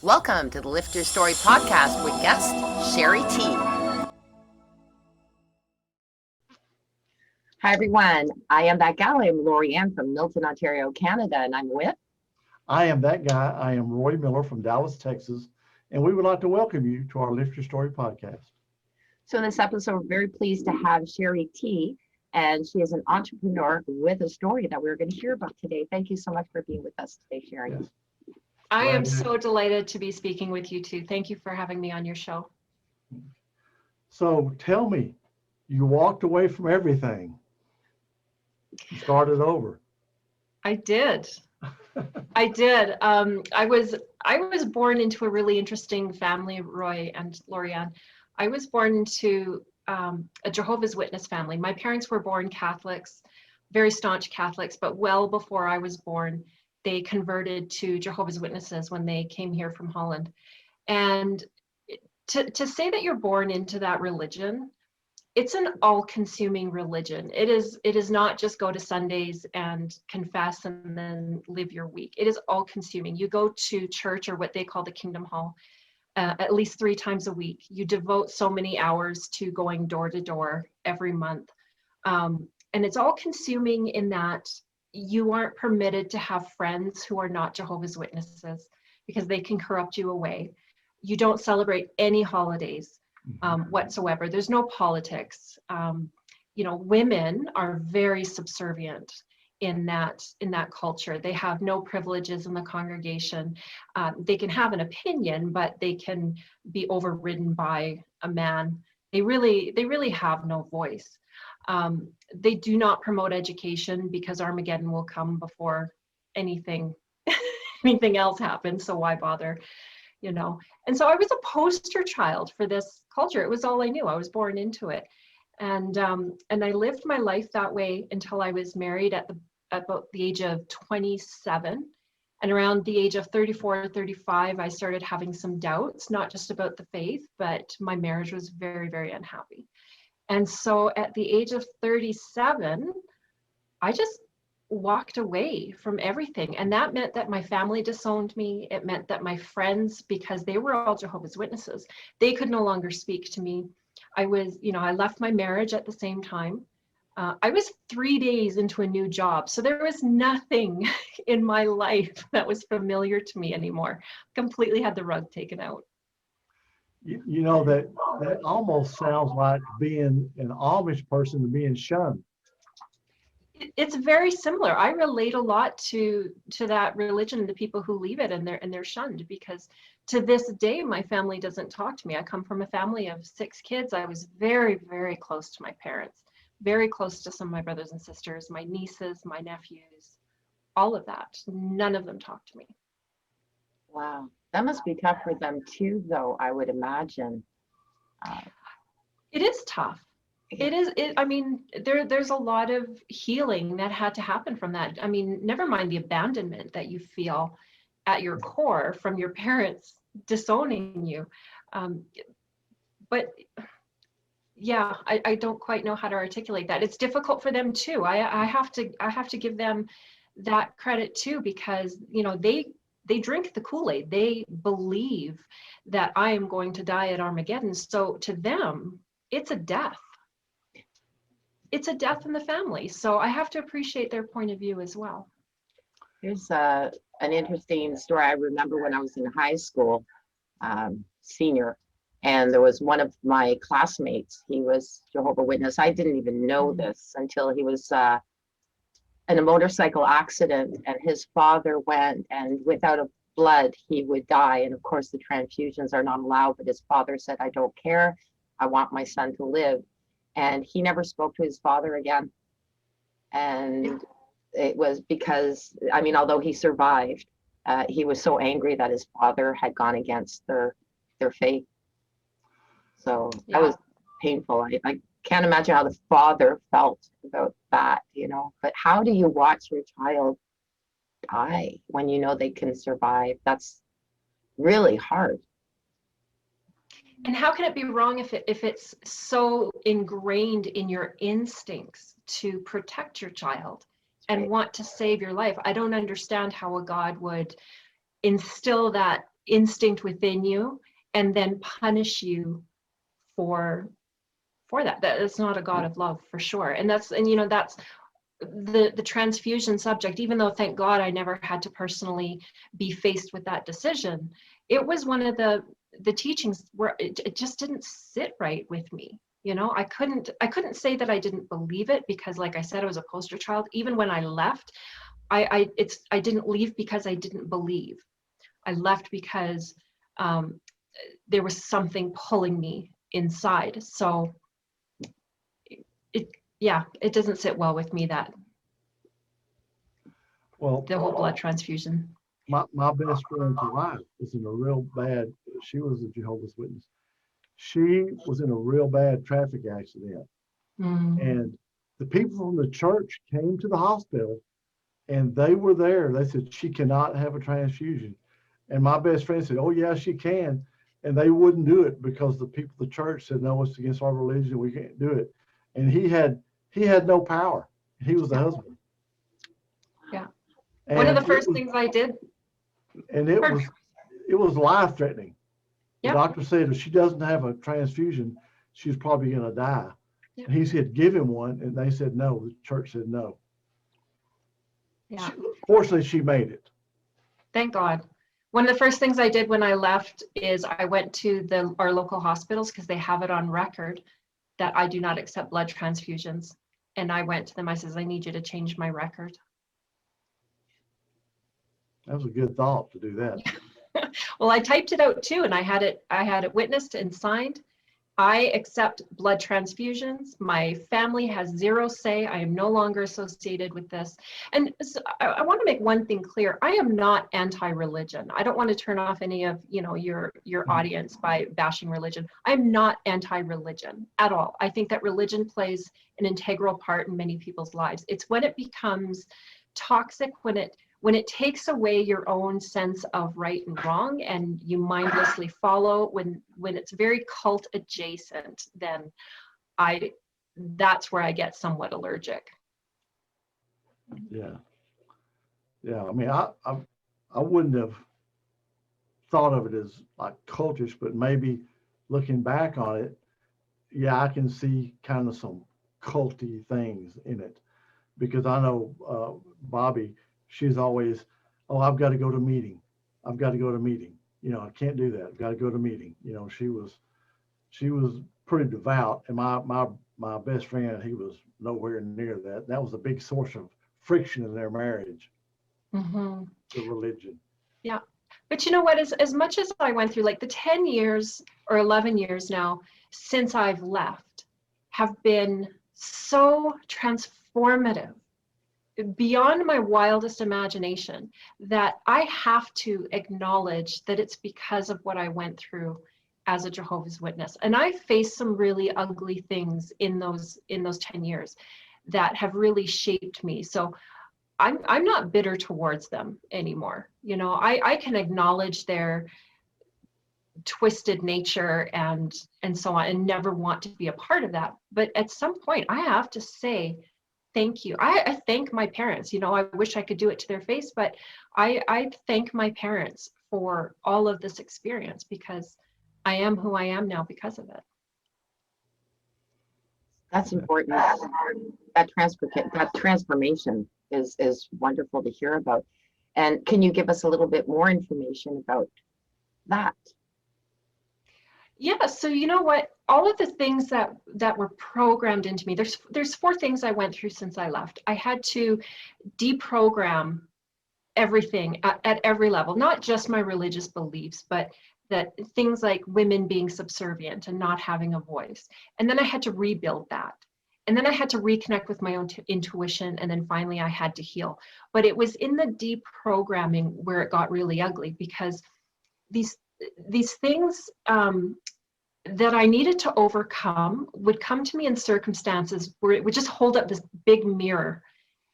Welcome to the Lift Your Story podcast with guest Sherry T. Hi, everyone. I am that gal. I'm Lori Ann from Milton, Ontario, Canada, and I'm with. I am that guy. I am Roy Miller from Dallas, Texas, and we would like to welcome you to our Lift Your Story podcast. So in this episode, we're very pleased to have Sherry T, and she is an entrepreneur with a story that we're going to hear about today. Thank you so much for being with us today, Sherry. Yes. I am Glad to- so delighted to be speaking with you too. Thank you for having me on your show. So tell me, you walked away from everything. You started over. I did. I did. I was born into a really interesting family, Roy and Lorianne. I was born into a Jehovah's Witness family. My parents were born Catholics, very staunch Catholics, but well before I was born, they converted to Jehovah's Witnesses when they came here from Holland. And to say that you're born into that religion, it's an all-consuming religion. It is not just go to Sundays and confess and then live your week. It is all-consuming. You go to church, or what they call the Kingdom Hall, at least 3 times a week. You devote so many hours to going door to door every month. And it's all-consuming in that you aren't permitted to have friends who are not Jehovah's Witnesses because they can corrupt you away. You don't celebrate any holidays whatsoever. There's no politics. Women are very subservient in that culture. They have no privileges in the congregation. They can have an opinion, but they can be overridden by a man. They really have no voice. They do not promote education because Armageddon will come before anything else happens. So why bother? And so I was a poster child for this culture. It was all I knew. I was born into it. And I lived my life that way until I was married at about the age of 27. And around the age of 34 or 35, I started having some doubts, not just about the faith, but my marriage was very, very unhappy. And so at the age of 37, I just walked away from everything. And that meant that my family disowned me. It meant that my friends, because they were all Jehovah's Witnesses, they could no longer speak to me. I left my marriage at the same time. I was 3 days into a new job. So there was nothing in my life that was familiar to me anymore. Completely had the rug taken out. You know, that almost sounds like being an Amish person and being shunned. It's very similar. I relate a lot to that religion, the people who leave it and they're shunned, because to this day my family doesn't talk to me. I come from a family of 6 kids. I was very, very close to my parents, very close to some of my brothers and sisters, my nieces, my nephews, all of that. None of them talk to me. Wow. That must be tough for them too, though, I would imagine. It is tough. It is. There's a lot of healing that had to happen from that. I mean, never mind the abandonment that you feel at your core from your parents disowning you. But yeah, I don't quite know how to articulate that. It's difficult for them too. I have to give them that credit too, because they drink the Kool-Aid. They believe that I am going to die at Armageddon. So to them, it's a death. It's a death in the family. So I have to appreciate their point of view as well. Here's an interesting story. I remember when I was in high school, senior, and there was one of my classmates. He was Jehovah Witness. I didn't even know this until he was in a motorcycle accident, and his father went, and without a blood, he would die. And of course, the transfusions are not allowed, but his father said, I don't care. I want my son to live. And he never spoke to his father again. And it was because, although he survived, he was so angry that his father had gone against their faith. So that was painful. I can't imagine how the father felt about that, But how do you watch your child die when you know they can survive? That's really hard. And how can it be wrong if it's so ingrained in your instincts to protect your child and want to save your life? I don't understand how a God would instill that instinct within you and then punish you for that. That is not a God of love, for sure. And that's the transfusion subject, even though thank God I never had to personally be faced with that decision. It was one of the teachings where it just didn't sit right with me. I couldn't say that I didn't believe it, because like I said, I was a poster child. Even when I left, I didn't leave because I didn't believe. I left because there was something pulling me inside. So it doesn't sit well with me, that the whole blood transfusion. My best friend's wife was in a real bad, she was a Jehovah's Witness. She was in a real bad traffic accident. And the people from the church came to the hospital and they were there. They said, she cannot have a transfusion. And my best friend said, oh yeah, she can. And they wouldn't do it because the people of the church said, no, it's against our religion. We can't do it. And he had no power. He was the husband. Yeah. And one of the first things I did. And it was life-threatening. The Yep. doctor said if she doesn't have a transfusion, she's probably going to die. Yep. And he said, give him one. And they said no. The church said no. Yeah. Fortunately, she made it. Thank God. One of the first things I did when I left is I went to our local hospitals, because they have it on record that I do not accept blood transfusions. And I went to them, I says, I need you to change my record. That was a good thought to do that. Well, I typed it out too, and I had it witnessed and signed. I accept blood transfusions. My family has zero say. I am no longer associated with this. And so I want to make one thing clear. I am not anti-religion. I don't want to turn off any of your audience by bashing religion. I'm not anti-religion at all. I think that religion plays an integral part in many people's lives. It's when it becomes toxic, when it takes away your own sense of right and wrong, and you mindlessly follow, when it's very cult adjacent, then that's where I get somewhat allergic. Yeah. I mean, I wouldn't have thought of it as like cultish, but maybe looking back on it, yeah, I can see kind of some culty things in it, because I know Bobby, she's always, oh, I've got to go to meeting. I've got to go to meeting. I can't do that. I've got to go to meeting. She was pretty devout, and my best friend, he was nowhere near that. That was a big source of friction in their marriage. Mm-hmm. The religion. Yeah. But you know what, as much as I went through, like the 10 years or 11 years now since I've left have been so transformative, beyond my wildest imagination, that I have to acknowledge that it's because of what I went through as a Jehovah's Witness. And I faced some really ugly things in those 10 years that have really shaped me. So I'm not bitter towards them anymore. I can acknowledge their twisted nature and so on, and never want to be a part of that. But at some point I have to say thank you. I thank my parents. I wish I could do it to their face, but I thank my parents for all of this experience, because I am who I am now because of it. That's important. That transformation is wonderful to hear about. And can you give us a little bit more information about that? Yeah, so you know what? All of the things that were programmed into me, there's 4 things I went through since I left. I had to deprogram everything at every level, not just my religious beliefs, but that things like women being subservient and not having a voice. And then I had to rebuild that. And then I had to reconnect with my own intuition. And then finally I had to heal. But it was in the deprogramming where it got really ugly, because these things that I needed to overcome would come to me in circumstances where it would just hold up this big mirror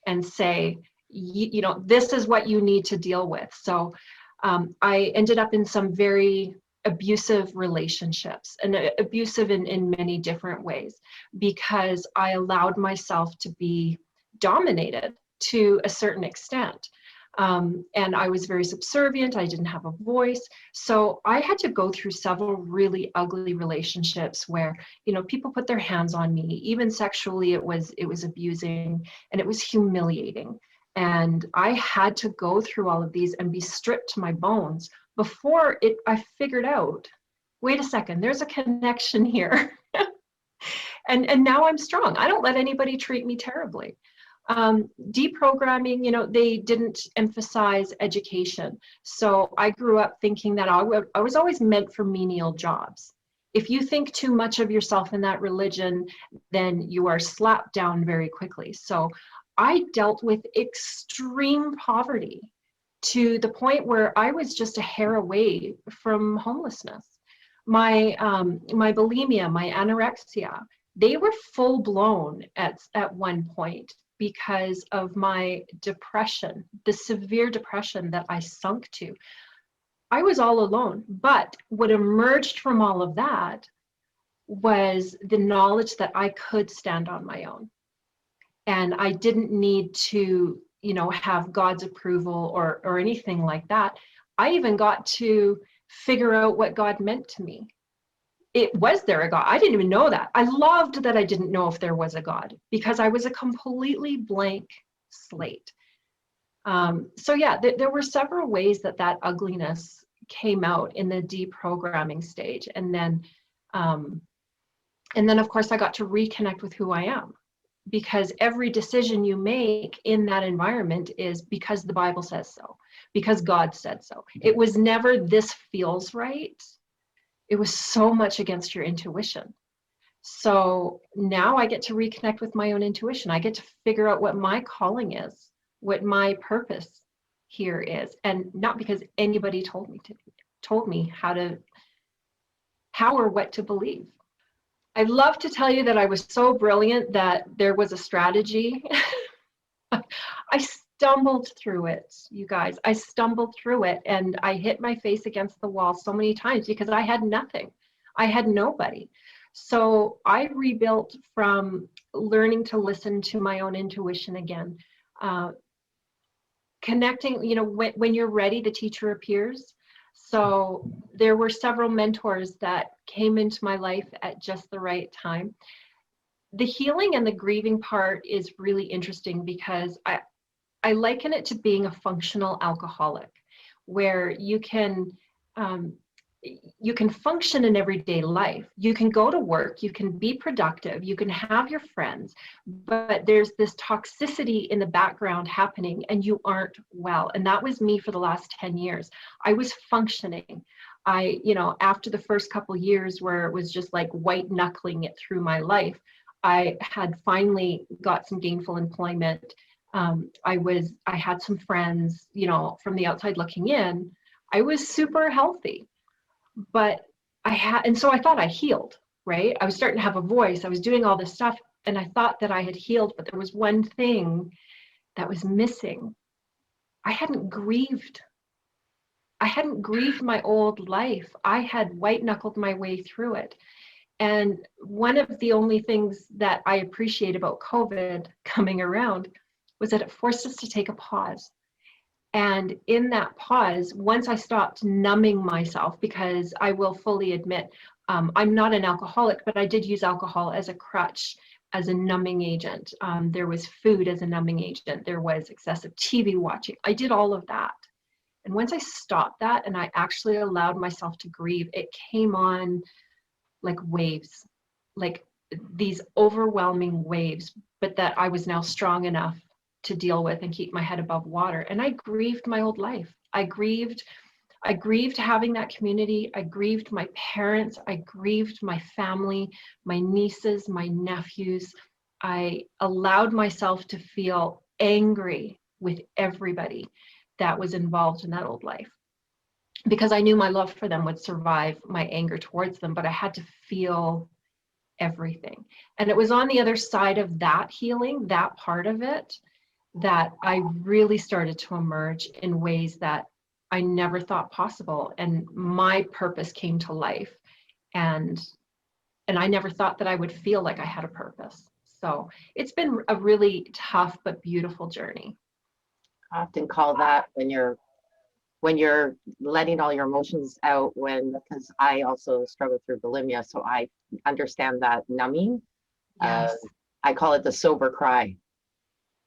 and say, this is what you need to deal with. So I ended up in some very abusive relationships, and abusive in many different ways, because I allowed myself to be dominated to a certain extent. And I was very subservient. I didn't have a voice. So I had to go through several really ugly relationships where, people put their hands on me. Even sexually, it was abusing, and it was humiliating. And I had to go through all of these and be stripped to my bones before I figured out, wait a second, there's a connection here. And now I'm strong. I don't let anybody treat me terribly. Deprogramming, they didn't emphasize education. So I grew up thinking that I was always meant for menial jobs. If you think too much of yourself in that religion, then you are slapped down very quickly. So I dealt with extreme poverty to the point where I was just a hair away from homelessness. My bulimia, my anorexia, they were full blown at one point because of my depression, the severe depression that I sunk to. I was all alone, but what emerged from all of that was the knowledge that I could stand on my own. And I didn't need to, have God's approval or anything like that. I even got to figure out what God meant to me. Was there a God? I didn't even know that. I loved that I didn't know if there was a God, because I was a completely blank slate. So yeah, there were several ways that ugliness came out in the deprogramming stage. And then of course I got to reconnect with who I am, because every decision you make in that environment is because the Bible says so, because God said so. It was never this feels right. It was so much against your intuition. So now I get to reconnect with my own intuition. I get to figure out what my calling is, what my purpose here is, and not because anybody told me how or what to believe. I'd love to tell you that I was so brilliant that there was a strategy. I stumbled through it, you guys. I stumbled through it, and I hit my face against the wall so many times because I had nothing. I had nobody. So I rebuilt from learning to listen to my own intuition again. Connecting, when you're ready, the teacher appears. So there were several mentors that came into my life at just the right time. The healing and the grieving part is really interesting because I liken it to being a functional alcoholic, where you can function in everyday life. You can go to work, you can be productive, you can have your friends, but there's this toxicity in the background happening and you aren't well. And that was me for the last 10 years. I was functioning. After the first couple years where it was just like white knuckling it through my life, I had finally got some gainful employment. I had some friends, from the outside looking in. I was super healthy, but so I thought I healed, right? I was starting to have a voice. I was doing all this stuff, and I thought that I had healed, but there was one thing that was missing. I hadn't grieved. I hadn't grieved my old life. I had white knuckled my way through it. And one of the only things that I appreciate about COVID coming around was that it forced us to take a pause. And in that pause, once I stopped numbing myself, because I will fully admit, I'm not an alcoholic, but I did use alcohol as a crutch, as a numbing agent. There was food as a numbing agent. There was excessive TV watching. I did all of that. And once I stopped that and I actually allowed myself to grieve, it came on like waves, like these overwhelming waves, but that I was now strong enough to deal with and keep my head above water. And I grieved my old life. I grieved having that community. I grieved my parents. I grieved my family, my nieces, my nephews. I allowed myself to feel angry with everybody that was involved in that old life, because I knew my love for them would survive my anger towards them, but I had to feel everything. And it was on the other side of that healing, that part of it, that I really started to emerge in ways that I never thought possible. And my purpose came to life. And I never thought that I would feel like I had a purpose. So it's been a really tough but beautiful journey. I often call that when you're letting all your emotions out, because I also struggle through bulimia, so I understand that numbing. Yes. I call it the sober cry.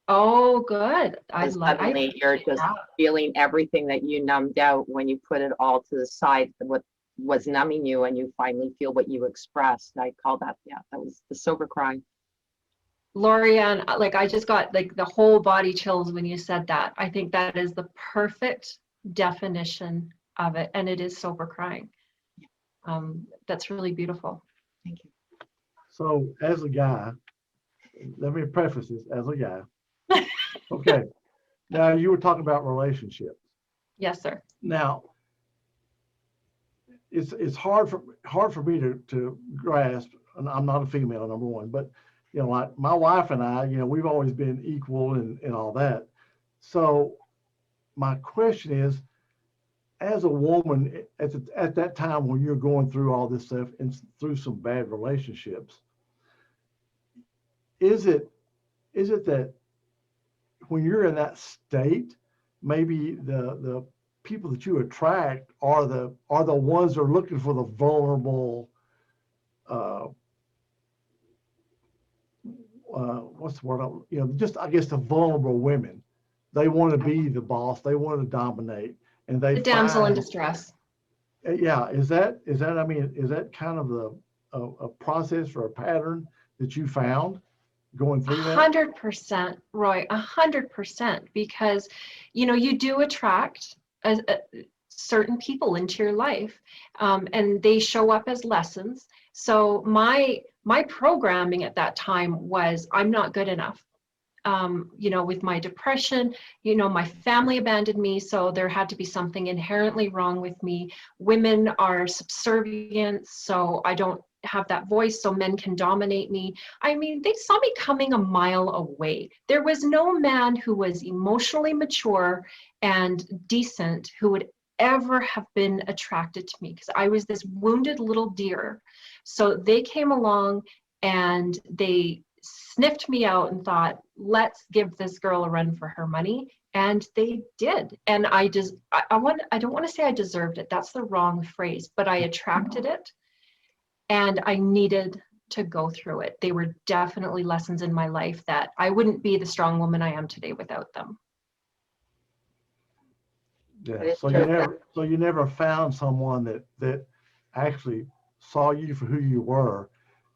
Oh, good. I And like. suddenly you're just feeling everything that you numbed out when you put it all to the side, what was numbing you, and you finally feel what you expressed. I call that, that was the sober cry. Lorianne, like I just got like the whole body chills when you said that. I think that is the perfect definition of it, and it is sober crying. That's really beautiful. Thank you. So as a guy, let me preface this as a guy. Okay. Now you were talking about relationships. Yes, sir. Now it's hard for me to grasp, and I'm not a female, number one, but like my wife and I, we've always been equal and all that. So my question is, as a woman at that time when you're going through all this stuff and through some bad relationships, is it that when you're in that state, maybe the people that you attract are the ones that are looking for the vulnerable, what's the word? Just I guess the vulnerable women. They want to be the boss. They want to dominate, and they The damsel in find, distress. yeah. Is that I mean, is that kind of a process or a pattern that you found going through that? 100%, Roy, 100%, because you do attract certain people into your life, and they show up as lessons. So my programming at that time was, I'm not good enough. With my depression, my family abandoned me, so there had to be something inherently wrong with me. Women are subservient, so I don't have that voice, so men can dominate me. I mean, they saw me coming a mile away. There was no man who was emotionally mature and decent who would ever have been attracted to me, because I was this wounded little deer. So they came along and they sniffed me out and thought, let's give this girl a run for her money. And they did. And I don't want to say I deserved it. That's the wrong phrase, but I attracted it. And I needed to go through it. They were definitely lessons in my life that I wouldn't be the strong woman I am today without them. Yeah. So you never found someone that actually saw you for who you were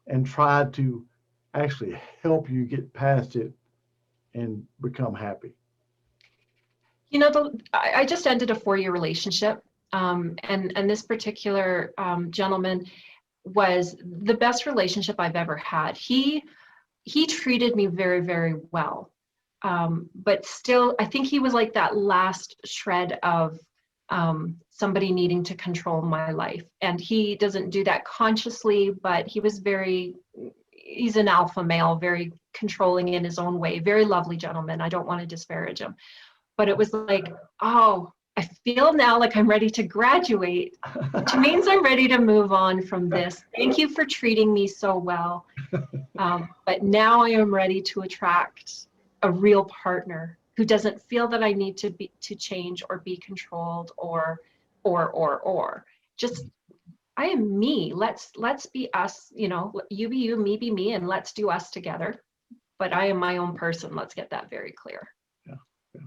and tried to actually help you get past it and become happy. I just ended a 4-year relationship, and this particular gentleman was the best relationship I've ever had. He treated me very, very well, but still, I think he was like that last shred of somebody needing to control my life. And he doesn't do that consciously, but he's an alpha male, very controlling in his own way, very lovely gentleman. I don't want to disparage him, but it was like, oh, I feel now like I'm ready to graduate, which means I'm ready to move on from this. Thank you for treating me so well. But now I am ready to attract a real partner who doesn't feel that I need to change or be controlled or. Just, I am me. Let's be us, you be you, me be me, and let's do us together. But I am my own person. Let's get that very clear.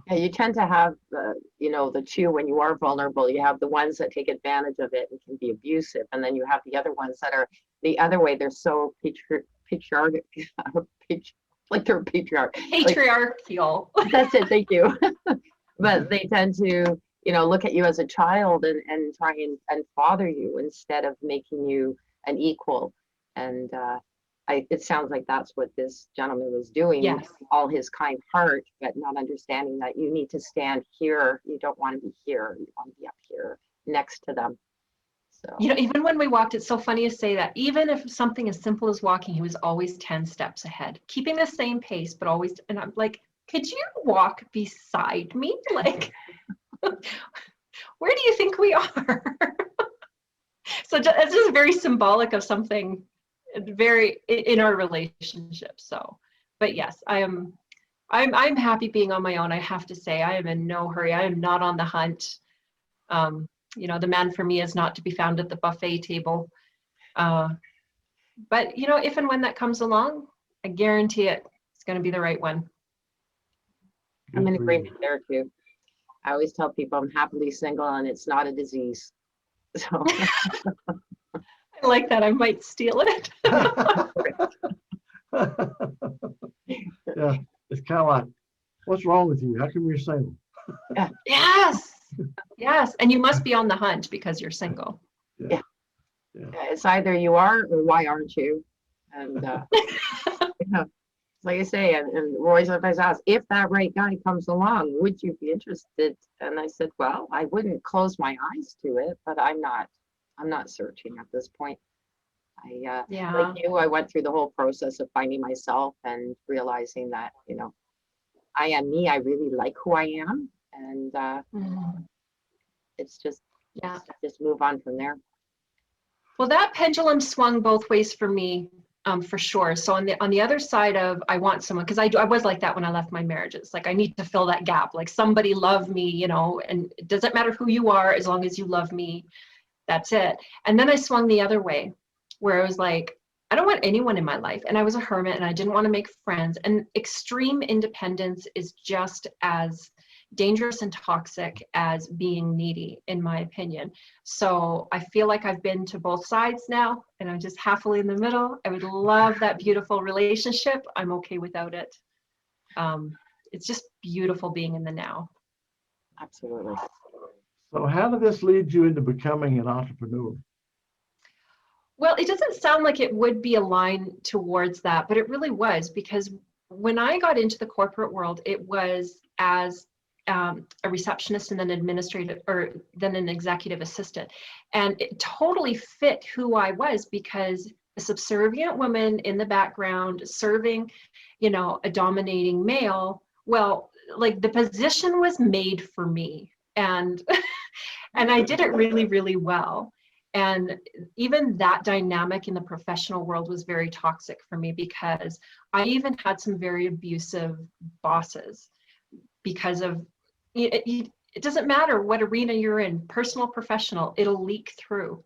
Yeah, you tend to have the two. When you are vulnerable, you have the ones that take advantage of it and can be abusive, and then you have the other ones that are the other way. They're so patriarchal, like they're Patriarchal. That's it. Thank you. But they tend to, look at you as a child and try and father you instead of making you an equal. And it sounds like that's what this gentleman was doing. Yes. All his kind heart, but not understanding that you need to stand here. You don't want to be here. You want to be up here next to them. So even when we walked, it's so funny to say that. Even if something as simple as walking, he was always 10 steps ahead, keeping the same pace, but always. And I'm like, could you walk beside me? Like, where do you think we are? So it's just very symbolic of something very in our relationship. So, but yes, I I'm happy being on my own. I have to say, I am in no hurry. I am not on the hunt. The man for me is not to be found at the buffet table. But if and when that comes along, I guarantee it's going to be the right one. I'm in Good for you. agreement there too. I always tell people I'm happily single and it's not a disease. So I like that. I might steal it. Yeah, it's kind of like, what's wrong with you? How come you're single? Yes. Yes. And you must be on the hunt because you're single. Yeah. it's either you are or why aren't you? And like I say, and Roy sometimes asks, if that right guy comes along, would you be interested? And I said, well, I wouldn't close my eyes to it, but I'm not searching at this point. Like you, I went through the whole process of finding myself and realizing that, I am me. I really like who I am. And it's just move on from there. Well, that pendulum swung both ways for me, for sure. So on the other side of, I want someone, because I was like that when I left my marriage. It's like I need to fill that gap. Like somebody love me, and it doesn't matter who you are, as long as you love me, that's it. And then I swung the other way, where I was like, I don't want anyone in my life. And I was a hermit and I didn't want to make friends. And extreme independence is just as dangerous and toxic as being needy, in my opinion. So I feel like I've been to both sides now, and I'm just happily in the middle. I would love that beautiful relationship. I'm okay without it. It's just beautiful being in the now. Absolutely. So how did this lead you into becoming an entrepreneur? Well, it doesn't sound like it would be a line towards that, but it really was, because when I got into the corporate world, it was as a receptionist and then administrative, or then an executive assistant. And it totally fit who I was, because a subservient woman in the background serving, a dominating male, well, like the position was made for me. And and I did it really, really well. And even that dynamic in the professional world was very toxic for me, because I even had some very abusive bosses because of it doesn't matter what arena you're in, personal, professional, it'll leak through.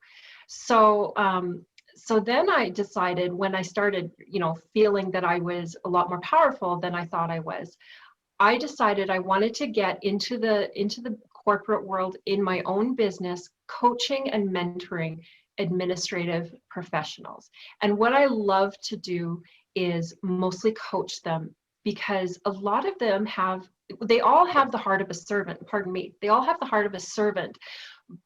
So then I decided, when I started, feeling that I was a lot more powerful than I thought I was, I decided I wanted to get into the corporate world in my own business, coaching and mentoring administrative professionals. And what I love to do is mostly coach them, because a lot of them they all have the heart of a servant, they all have the heart of a servant,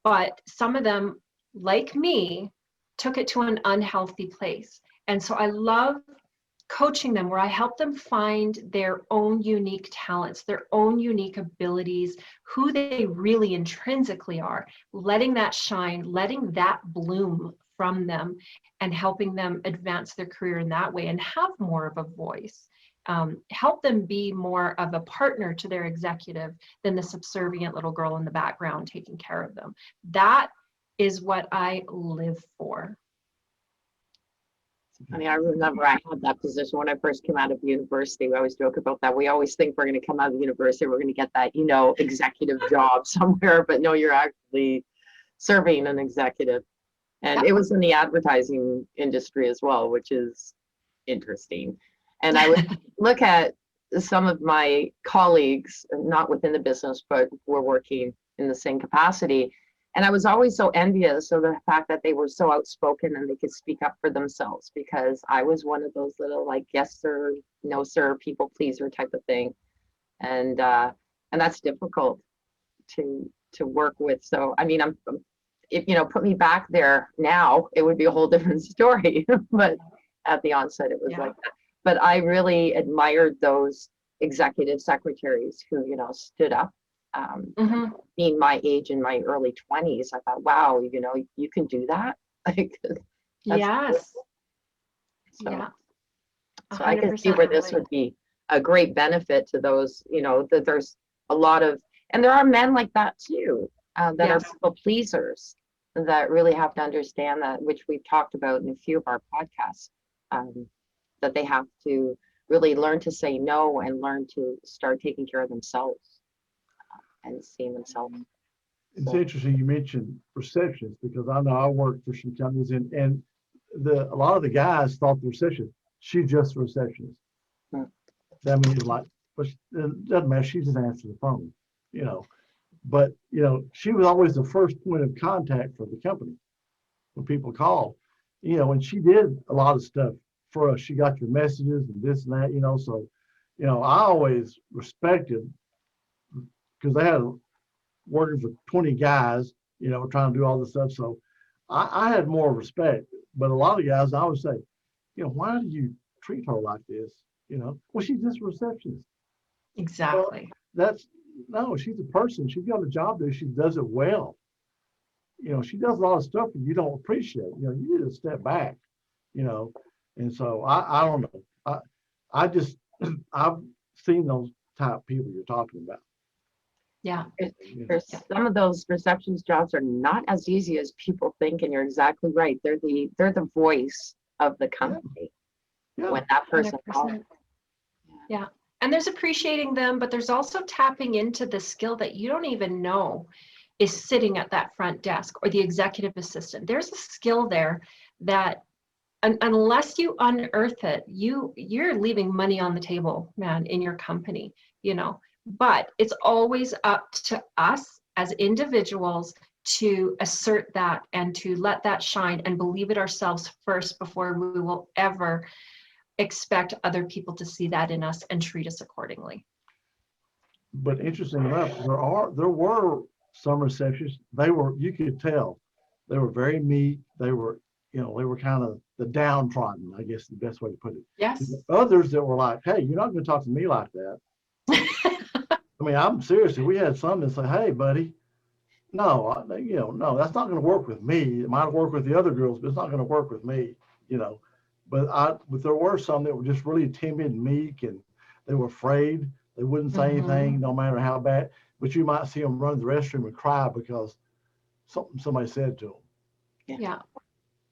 but some of them, like me, took it to an unhealthy place. And so I love coaching them, where I help them find their own unique talents, their own unique abilities, who they really intrinsically are, letting that shine, letting that bloom from them, and helping them advance their career in that way and have more of a voice. Help them be more of a partner to their executive than the subservient little girl in the background taking care of them. That is what I live for. I mean, I remember I had that position when I first came out of university. We always joke about that. We always think we're going to come out of university, we're going to get that, executive job somewhere, but no, you're actually serving an executive. And it was in the advertising industry as well, which is interesting. And I would look at some of my colleagues, not within the business, but were working in the same capacity. And I was always so envious of the fact that they were so outspoken and they could speak up for themselves, because I was one of those little, like, yes sir, no sir, people pleaser type of thing. And that's difficult to work with. So, I mean, if, put me back there now, it would be a whole different story. But at the onset, it was like that. But I really admired those executive secretaries who, stood up. Being my age in my early 20s, I thought, wow, you can do that. Like, yes. Cool. Yeah. So I can see where this would be a great benefit to those, that there's a lot of, and there are men like that too, that are people pleasers, that really have to understand that, which we've talked about in a few of our podcasts, that they have to really learn to say no and learn to start taking care of themselves and seeing themselves. It's interesting you mentioned receptions, because I know I worked for some companies, and a lot of the guys thought the receptionist, she's just a receptionist. Hmm. That means like, but it doesn't matter, she just answers the phone, you know. But, you know, she was always the first point of contact for the company when people called, you know, and she did a lot of stuff for us. She got your messages and this and that, you know. So, you know, I always respected, because they had working for 20 guys, you know, trying to do all this stuff. So I had more respect. But a lot of guys, I would say, you know, why do you treat her like this? You know, well, she's just a receptionist. Exactly. Well, no, she's a person. She's got a job there. She does it well. You know, she does a lot of stuff that you don't appreciate. You know, you need to step back, you know. And so I don't know. I just, I've seen those type of people you're talking about. Yeah. There's some of those receptions jobs are not as easy as people think, and you're exactly right. They're the voice of the company. Yeah. When that person 100%. calls. Yeah. And there's appreciating them, but there's also tapping into the skill that you don't even know is sitting at that front desk, or the executive assistant. There's a skill there that unless you unearth it, you're leaving money on the table, man, in your company, you know. But it's always up to us as individuals to assert that and to let that shine and believe it ourselves first before we will ever expect other people to see that in us and treat us accordingly. But interesting enough, there were some receptionists, you could tell they were very meek. They were, you know, they were kind of the downtrodden, I guess the best way to put it. Yes. Others that were like, hey, you're not going to talk to me like that. I mean, I'm serious. We had some that say, hey, buddy, no, you know, no, that's not going to work with me. It might work with the other girls, but it's not going to work with me, you know. But there were some that were just really timid and meek, and they were afraid. They wouldn't say anything, no matter how bad. But you might see them run to the restroom and cry because somebody said to them. Yeah.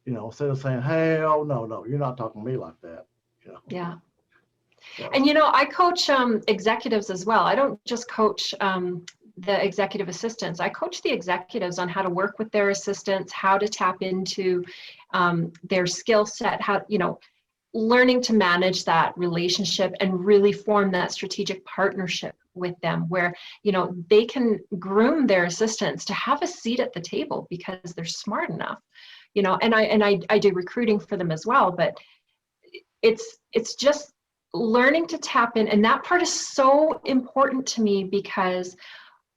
You know, instead of saying, hey, oh, no, you're not talking to me like that. You know? Yeah. So. And, you know, I coach executives as well. I don't just coach the executive assistants. I coach the executives on how to work with their assistants, how to tap into their skill set, how, you know, learning to manage that relationship and really form that strategic partnership with them where, you know, they can groom their assistants to have a seat at the table because they're smart enough, you know. And I do recruiting for them as well, but it's just learning to tap in. And that part is so important to me because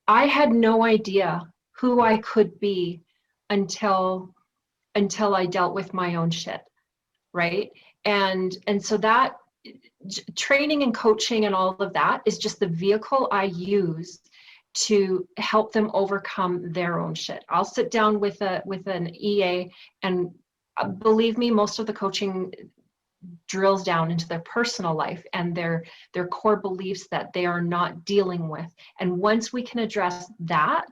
I had no idea who I could be until I dealt with my own shit, right? And so that training and coaching and all of that is just the vehicle I use to help them overcome their own shit. I'll sit down with an EA, and believe me, most of the coaching drills down into their personal life and their core beliefs that they are not dealing with. And once we can address that,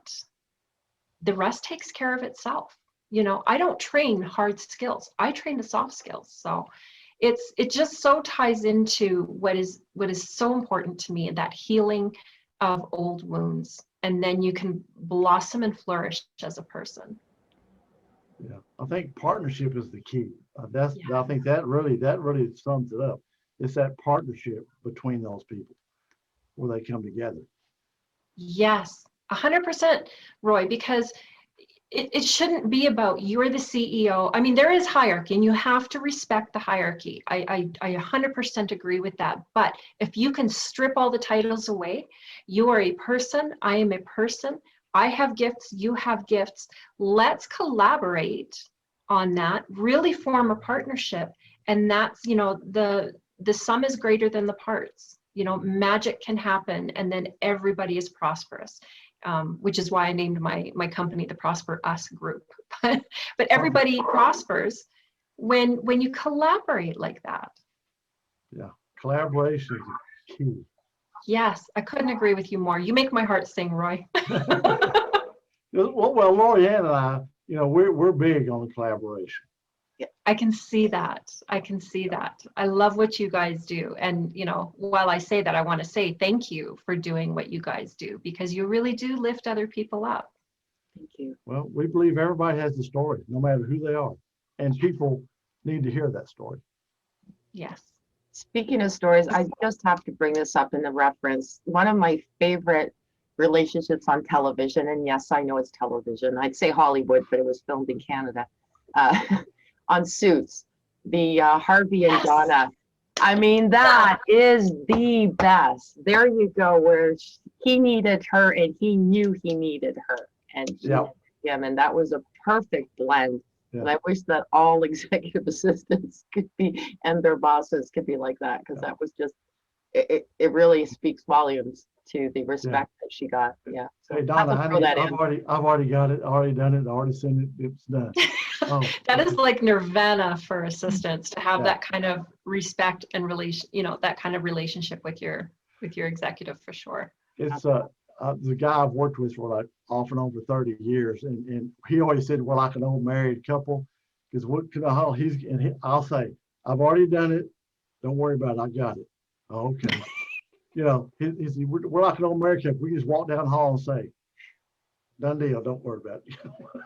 the rest takes care of itself. You know, I don't train hard skills. I train the soft skills. So it just so ties into what is so important to me, that healing of old wounds. And then you can blossom and flourish as a person. Yeah, I think partnership is the key. Yeah. I think that really sums it up. It's that partnership between those people where they come together. Yes, 100%, Roy, because it shouldn't be about you're the CEO. I mean, there is hierarchy and you have to respect the hierarchy. I 100% agree with that. But if you can strip all the titles away, you are a person, I am a person, I have gifts, you have gifts. Let's collaborate on that, really form a partnership. And that's, you know, the sum is greater than the parts. You know, magic can happen and then everybody is prosperous. Which is why I named my company the ProsperUs group. But everybody prospers when you collaborate like that. Yeah, collaboration is key. Yes, I couldn't agree with you more. You make my heart sing, Roy. Well, Lorianne and I, you know, we're big on the collaboration. I can see that. I can see that. I love what you guys do. And, you know, while I say that, I want to say thank you for doing what you guys do, because you really do lift other people up. Thank you. Well, we believe everybody has a story, no matter who they are. And people need to hear that story. Yes. Speaking of stories, I just have to bring this up in the reference. One of my favorite relationships on television, and yes, I know it's television. I'd say Hollywood, but it was filmed in Canada. On Suits, the Harvey and Yes. Donna. I mean, that is the best. There you go, where he needed her and he knew he needed her, and she Yeah. needed him, and that was a perfect blend. Yeah. And I wish that all executive assistants could be, and their bosses could be like that, because that was just, it really speaks volumes to the respect that she got. Yeah. So Hey, I have Donna, to honey, throw that I've in. already got it, already done it, already sent it, it's done. Oh, That is like nirvana for assistants, to have Yeah. that kind of respect and relation, you know, that kind of relationship with your executive, for sure. it's the guy I've worked with for like off and on for 30 years. And he always said, we're like an old married couple. Because what can I'll say, I've already done it. Don't worry about it. I got it. Oh, okay. You know, we're like an old married couple. We just walk down the hall and say, done deal. Don't worry about it.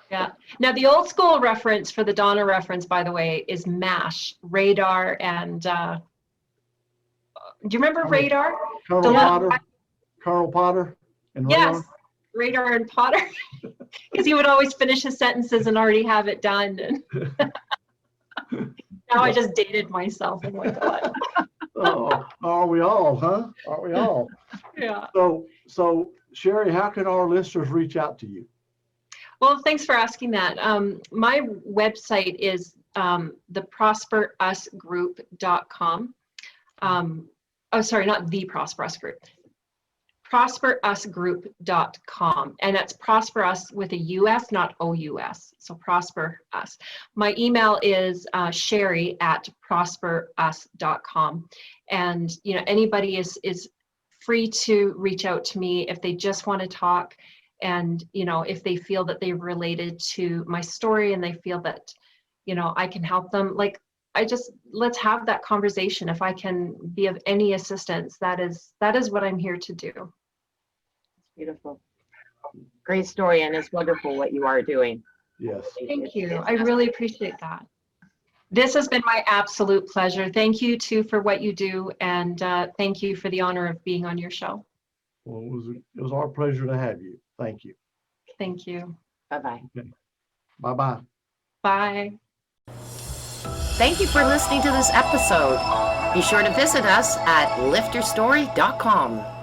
Yeah. Now, the old school reference for the Donna reference, by the way, is MASH, Radar, and do you remember Radar? Colonel Potter and Yes, Radar and Potter, because he would always finish his sentences and already have it done. And now I just dated myself. Oh my God. Oh, are we all, huh? Are we all? Yeah. So Sherry, how can our listeners reach out to you? Well, thanks for asking that. My website is the ProsperUsGroup.com. Oh, sorry, not the ProsperUs Group. ProsperUsGroup.com, and that's ProsperUs with a US, not OUS. So ProsperUs. My email is Sherry@ProsperUs.com, and you know, anybody is free to reach out to me if they just want to talk, and you know, if they feel that they've related to my story and they feel that, you know, I can help them. Like, let's have that conversation. If I can be of any assistance, that is what I'm here to do. Beautiful. Great story, and it's wonderful what you are doing. Yes. Thank you. I really appreciate that. This has been my absolute pleasure. Thank you too for what you do, and thank you for the honor of being on your show. Well, it was our pleasure to have you. Thank you. Thank you. Bye-bye. Okay. Bye-bye. Bye. Thank you for listening to this episode. Be sure to visit us at lifterstory.com.